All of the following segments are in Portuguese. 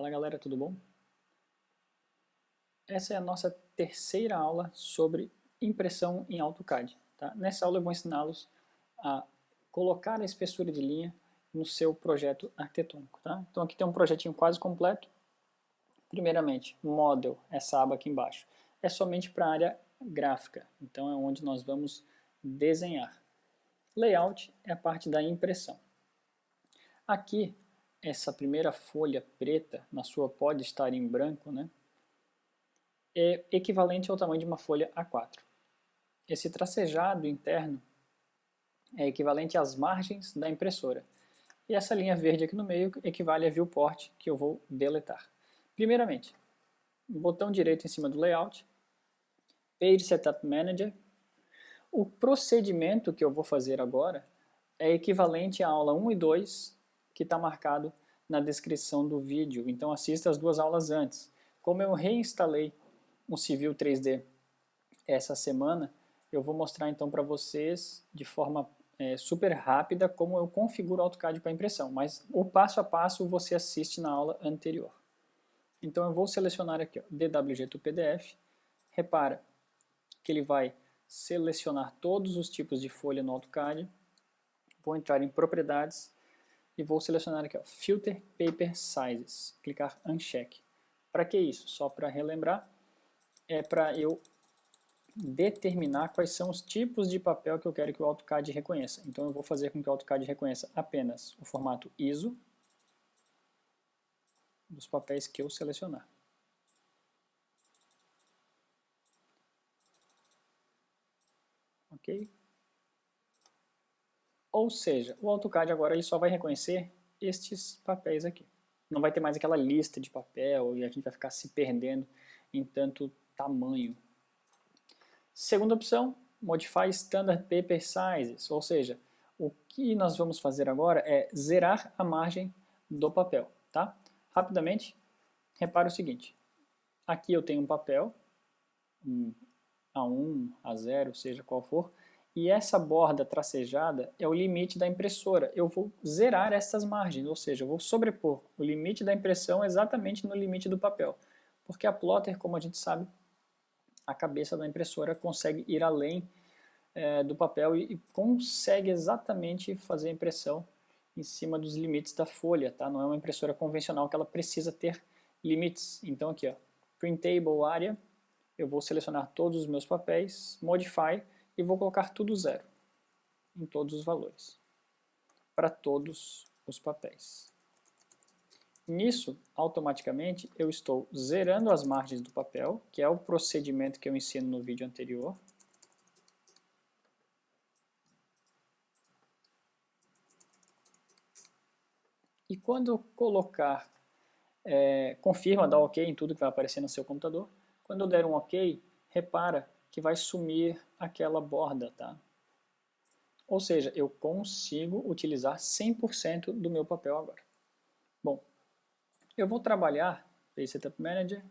Fala galera, tudo bom? Essa é a nossa terceira aula sobre impressão em AutoCAD. Tá? Nessa aula eu vou ensiná-los a colocar a espessura de linha no seu projeto arquitetônico. Tá? Então aqui tem um projetinho quase completo. Primeiramente, Model, essa aba aqui embaixo, é somente para a área gráfica, então é onde nós vamos desenhar. Layout é a parte da impressão. Aqui, essa primeira folha preta, na sua pode estar em branco, né? É equivalente ao tamanho de uma folha A4. Esse tracejado interno é equivalente às margens da impressora. E essa linha verde aqui no meio equivale a viewport, que eu vou deletar. Primeiramente, botão direito em cima do layout, Page Setup Manager. O procedimento que eu vou fazer agora é equivalente à aula 1 e 2, que está marcado na descrição do vídeo. Então assista as duas aulas antes. Como eu reinstalei um Civil 3D essa semana, eu vou mostrar então para vocês de forma super rápida como eu configuro o AutoCAD para impressão, mas o passo a passo você assiste na aula anterior. Então eu vou selecionar aqui, ó, DWG to PDF, repara que ele vai selecionar todos os tipos de folha no AutoCAD, vou entrar em propriedades e vou selecionar aqui, ó, Filter Paper Sizes, clicar Uncheck. Para que isso? Só para relembrar, é para eu determinar quais são os tipos de papel que eu quero que o AutoCAD reconheça. Então eu vou fazer com que o AutoCAD reconheça apenas o formato ISO dos papéis que eu selecionar. Ok? Ou seja, o AutoCAD agora ele só vai reconhecer estes papéis aqui. Não vai ter mais aquela lista de papel e a gente vai ficar se perdendo em tanto tamanho. Segunda opção, Modify Standard Paper Sizes, ou seja, o que nós vamos fazer agora é zerar a margem do papel. Tá? Rapidamente, repare o seguinte, aqui eu tenho um papel, um A1, A0, seja qual for, e essa borda tracejada é o limite da impressora. Eu vou zerar essas margens, ou seja, eu vou sobrepor o limite da impressão exatamente no limite do papel, porque a plotter, como a gente sabe, a cabeça da impressora consegue ir além do papel e consegue exatamente fazer a impressão em cima dos limites da folha, tá? Não é uma impressora convencional que ela precisa ter limites. Então aqui, ó, Printable Area, eu vou selecionar todos os meus papéis, Modify e vou colocar tudo zero em todos os valores, para todos os papéis. Nisso, automaticamente, eu estou zerando as margens do papel, que é o procedimento que eu ensino no vídeo anterior. E quando eu colocar, confirma, dá OK em tudo que vai aparecer no seu computador. Quando eu der um OK, repara que vai sumir aquela borda, tá? Ou seja, eu consigo utilizar 100% do meu papel agora. Bom, eu vou trabalhar Page Setup Manager,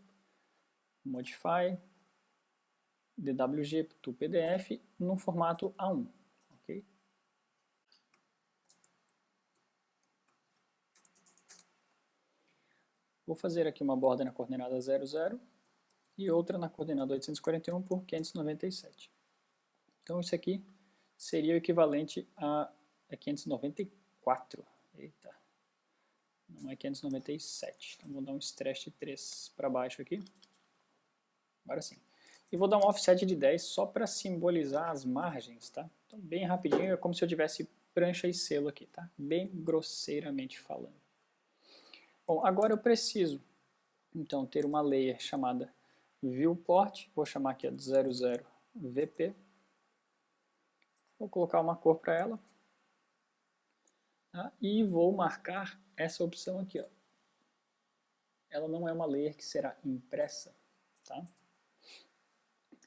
Modify, DWG to PDF no formato A1. Okay? Vou fazer aqui uma borda na coordenada 00 e outra na coordenada 841 por 597. Então isso aqui seria o equivalente a 594. Eita. Não é 597. Então vou dar um stretch 3 para baixo aqui. Agora sim. E vou dar um offset de 10 só para simbolizar as margens, tá? Então bem rapidinho, é como se eu tivesse prancha e selo aqui, tá? Bem grosseiramente falando. Bom, agora eu preciso, então, ter uma layer chamada Viewport, vou chamar aqui de 00VP. Vou colocar uma cor para ela. Tá? E vou marcar essa opção aqui, ó. Ela não é uma layer que será impressa, tá?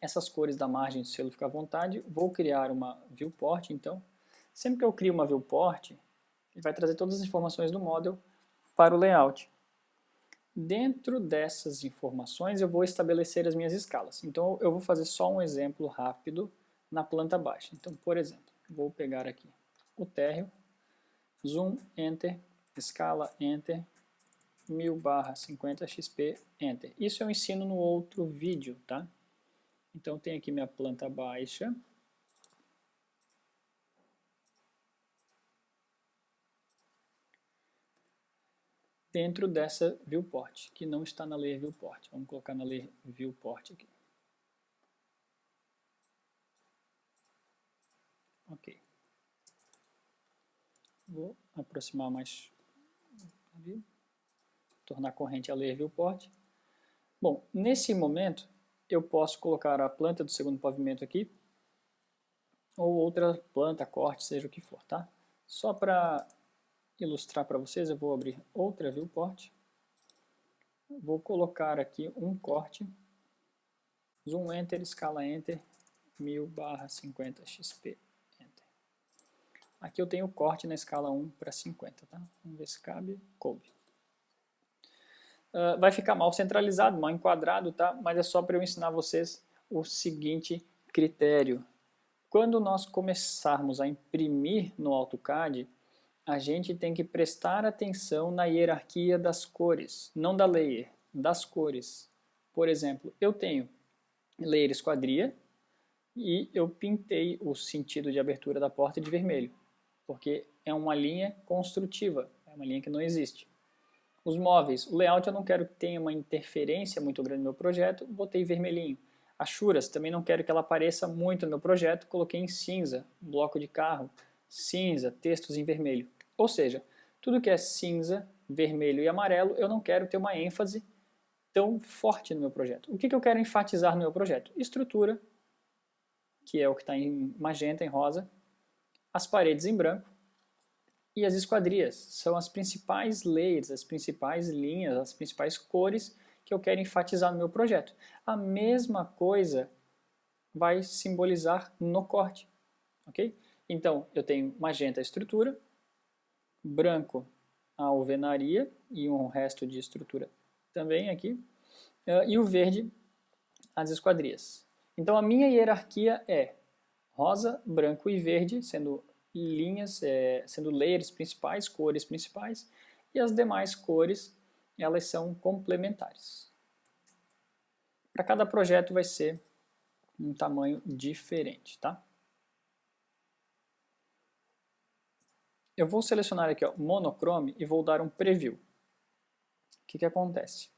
Essas cores da margem do selo fica à vontade. Vou criar uma viewport, então. Sempre que eu crio uma viewport, ele vai trazer todas as informações do model para o layout. Dentro dessas informações eu vou estabelecer as minhas escalas. Então eu vou fazer só um exemplo rápido na planta baixa. Então, por exemplo, vou pegar aqui o térreo, zoom, enter, escala, enter, 1000/50xp, Enter. Isso eu ensino no outro vídeo, tá? Então tem aqui minha planta baixa. Dentro dessa viewport, que não está na layer viewport. Vamos colocar na layer viewport aqui. Ok. Vou aproximar mais, tornar corrente a layer viewport. Bom, nesse momento eu posso colocar a planta do segundo pavimento aqui, ou outra planta, corte, seja o que for, tá? Só para ilustrar para vocês, eu vou abrir outra viewport. Vou colocar aqui um corte, zoom enter, escala enter, 1000/50xp, enter. Aqui eu tenho o corte na escala 1/50, tá? Vamos ver se cabe, coube. Vai ficar mal centralizado, mal enquadrado, tá? Mas é só para eu ensinar vocês o seguinte critério. Quando nós começarmos a imprimir no AutoCAD, a gente tem que prestar atenção na hierarquia das cores, não da layer, das cores. Por exemplo, eu tenho layer esquadria e eu pintei o sentido de abertura da porta de vermelho, porque é uma linha construtiva, é uma linha que não existe. Os móveis, o layout eu não quero que tenha uma interferência muito grande no meu projeto, botei vermelhinho. As churas, também não quero que ela apareça muito no meu projeto, coloquei em cinza, bloco de carro, cinza, textos em vermelho. Ou seja, tudo que é cinza, vermelho e amarelo, eu não quero ter uma ênfase tão forte no meu projeto. O que eu quero enfatizar no meu projeto? Estrutura, que é o que está em magenta, em rosa, as paredes em branco, e as esquadrias são as principais layers, as principais linhas, as principais cores que eu quero enfatizar no meu projeto. A mesma coisa vai simbolizar no corte, ok? Então, eu tenho magenta a estrutura, branco a alvenaria e um resto de estrutura também aqui, e o verde as esquadrias. Então, a minha hierarquia é rosa, branco e verde, sendo linhas, sendo layers principais, cores principais, e as demais cores, elas são complementares. Para cada projeto vai ser um tamanho diferente, tá? Eu vou selecionar aqui, ó, monochrome e vou dar um preview. O que acontece?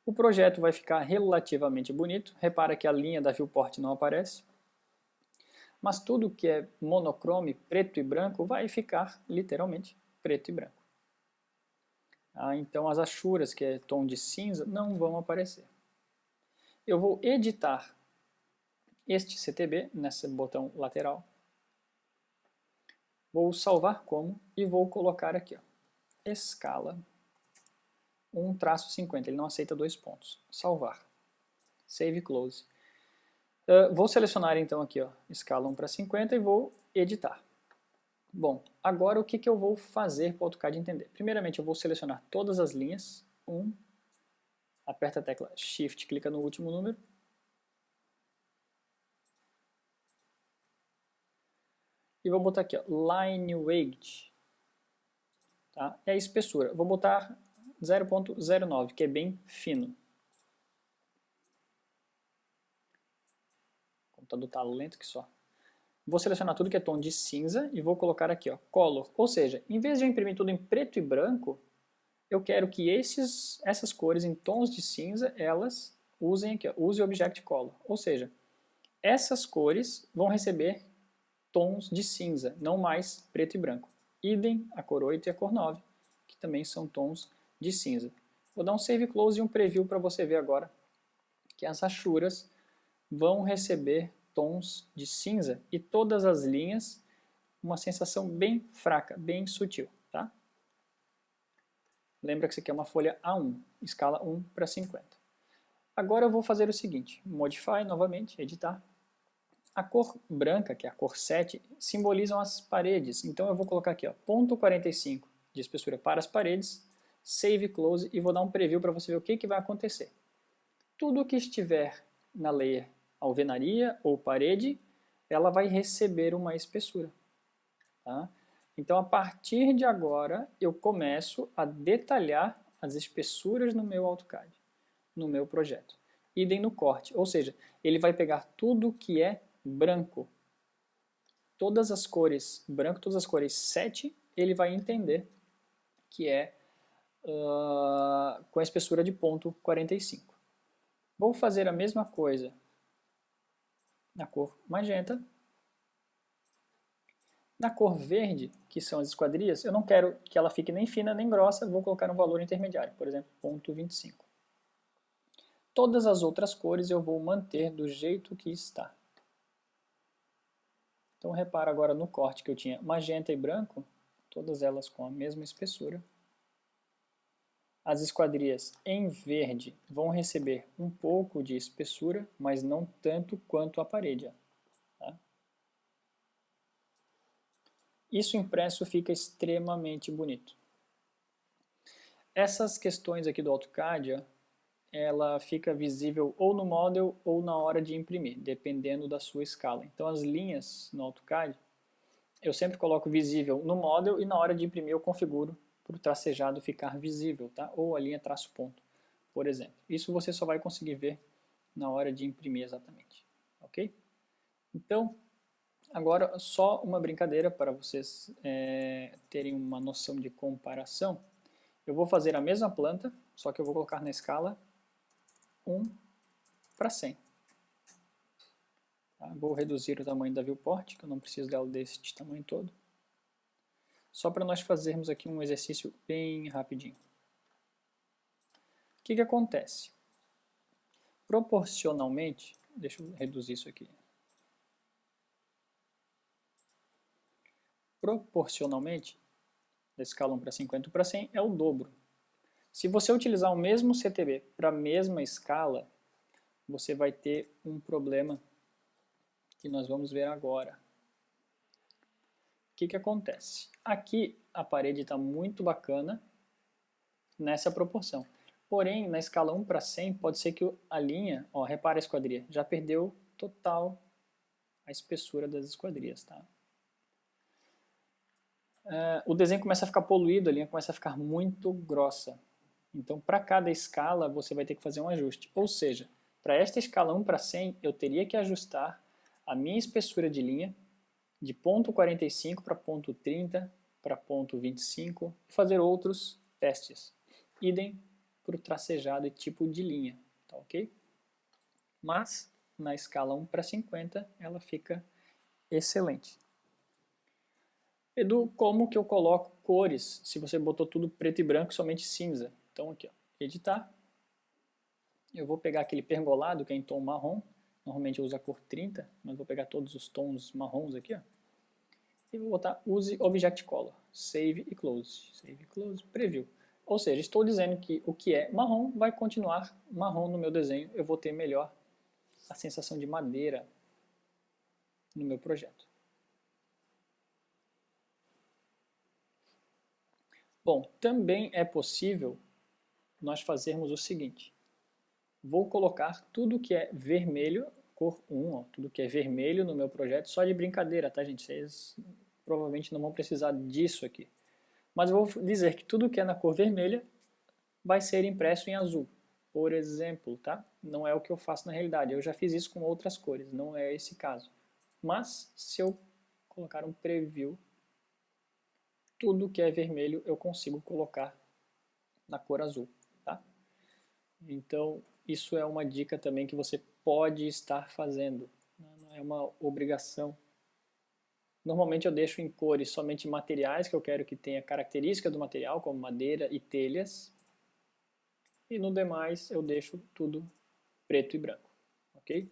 O projeto vai ficar relativamente bonito, repara que a linha da viewport não aparece, mas tudo que é monochrome, preto e branco, vai ficar literalmente preto e branco. Então as achuras, que é tom de cinza, não vão aparecer. Eu vou editar este CTB nesse botão lateral. Vou salvar como e vou colocar aqui, ó, escala 1/50, ele não aceita 2 pontos. Salvar. Save close. Vou selecionar então aqui, ó, escala 1/50 e vou editar. Bom, agora o que eu vou fazer para o AutoCAD entender? Primeiramente eu vou selecionar todas as linhas, aperta a tecla Shift, clica no último número. E vou botar aqui, ó, Line Weight, tá? É a espessura. Vou botar 0.09, que é bem fino. O computador está lento que só. Vou selecionar tudo que é tom de cinza e vou colocar aqui, ó, Color. Ou seja, em vez de eu imprimir tudo em preto e branco, eu quero que essas cores em tons de cinza, elas usem aqui, ó, use Object Color. Ou seja, essas cores vão receber tons de cinza, não mais preto e branco. Idem a cor 8 e a cor 9, que também são tons de cinza. Vou dar um Save Close e um Preview para você ver agora que as rachuras vão receber tons de cinza e todas as linhas uma sensação bem fraca, bem sutil, tá? Lembra que isso aqui é uma folha A1, escala 1/50. Agora eu vou fazer o seguinte, Modify novamente, editar. A cor branca, que é a cor 7, simbolizam as paredes. Então eu vou colocar aqui, ó, 0.45 de espessura para as paredes, Save Close e vou dar um preview para você ver o que vai acontecer. Tudo que estiver na layer alvenaria ou parede, ela vai receber uma espessura. Tá? Então a partir de agora eu começo a detalhar as espessuras no meu AutoCAD, no meu projeto. Idem no corte, ou seja, ele vai pegar tudo que é branco, todas as cores branco, todas as cores 7, ele vai entender que é com a espessura de ponto 45. Vou fazer a mesma coisa na cor magenta. Na cor verde, que são as esquadrias, eu não quero que ela fique nem fina nem grossa, vou colocar um valor intermediário, por exemplo, ponto 25. Todas as outras cores eu vou manter do jeito que está. Então repara agora no corte que eu tinha magenta e branco, todas elas com a mesma espessura. As esquadrias em verde vão receber um pouco de espessura, mas não tanto quanto a parede. Tá? Isso impresso fica extremamente bonito. Essas questões aqui do AutoCAD, ela fica visível ou no Model ou na hora de imprimir, dependendo da sua escala. Então as linhas no AutoCAD, eu sempre coloco visível no Model e na hora de imprimir eu configuro para o tracejado ficar visível, tá? Ou a linha traço ponto, por exemplo. Isso você só vai conseguir ver na hora de imprimir exatamente, ok? Então, agora só uma brincadeira para vocês terem uma noção de comparação. Eu vou fazer a mesma planta, só que eu vou colocar na escala 1:100. Tá? Vou reduzir o tamanho da viewport, que eu não preciso dela desse tamanho todo. Só para nós fazermos aqui um exercício bem rapidinho. O que acontece? Proporcionalmente, deixa eu reduzir isso aqui. Proporcionalmente, da escala 1:50 para 100 é o dobro. Se você utilizar o mesmo CTB para a mesma escala, você vai ter um problema que nós vamos ver agora. O que acontece? Aqui a parede está muito bacana nessa proporção. Porém, na escala 1:100, pode ser que a linha, ó, repara a esquadria, já perdeu total a espessura das esquadrias. Tá? O desenho começa a ficar poluído, a linha começa a ficar muito grossa. Então, para cada escala, você vai ter que fazer um ajuste. Ou seja, para esta escala 1:100, eu teria que ajustar a minha espessura de linha de ponto 45 para ponto 30, para ponto 25, e fazer outros testes. Idem para o tracejado e tipo de linha, tá ok? Mas, na escala 1:50, ela fica excelente. Edu, como que eu coloco cores se você botou tudo preto e branco e somente cinza? Então aqui, ó, editar. Eu vou pegar aquele pergolado que é em tom marrom. Normalmente eu uso a cor 30, mas vou pegar todos os tons marrons aqui, ó. E vou botar use Object Color, Save e Close. Save e Close, Preview. Ou seja, estou dizendo que o que é marrom vai continuar marrom no meu desenho. Eu vou ter melhor a sensação de madeira no meu projeto. Bom, também é possível nós fazermos o seguinte. Vou colocar tudo que é vermelho, cor 1, ó, tudo que é vermelho no meu projeto, só de brincadeira, tá, gente? Vocês provavelmente não vão precisar disso aqui. Mas eu vou dizer que tudo que é na cor vermelha vai ser impresso em azul, por exemplo, tá? Não é o que eu faço na realidade, eu já fiz isso com outras cores, não é esse caso. Mas, se eu colocar um preview, tudo que é vermelho eu consigo colocar na cor azul, tá? Então, isso é uma dica também que você pode estar fazendo, não é uma obrigação. Normalmente eu deixo em cores somente materiais que eu quero que tenha característica do material, como madeira e telhas. E no demais eu deixo tudo preto e branco, ok?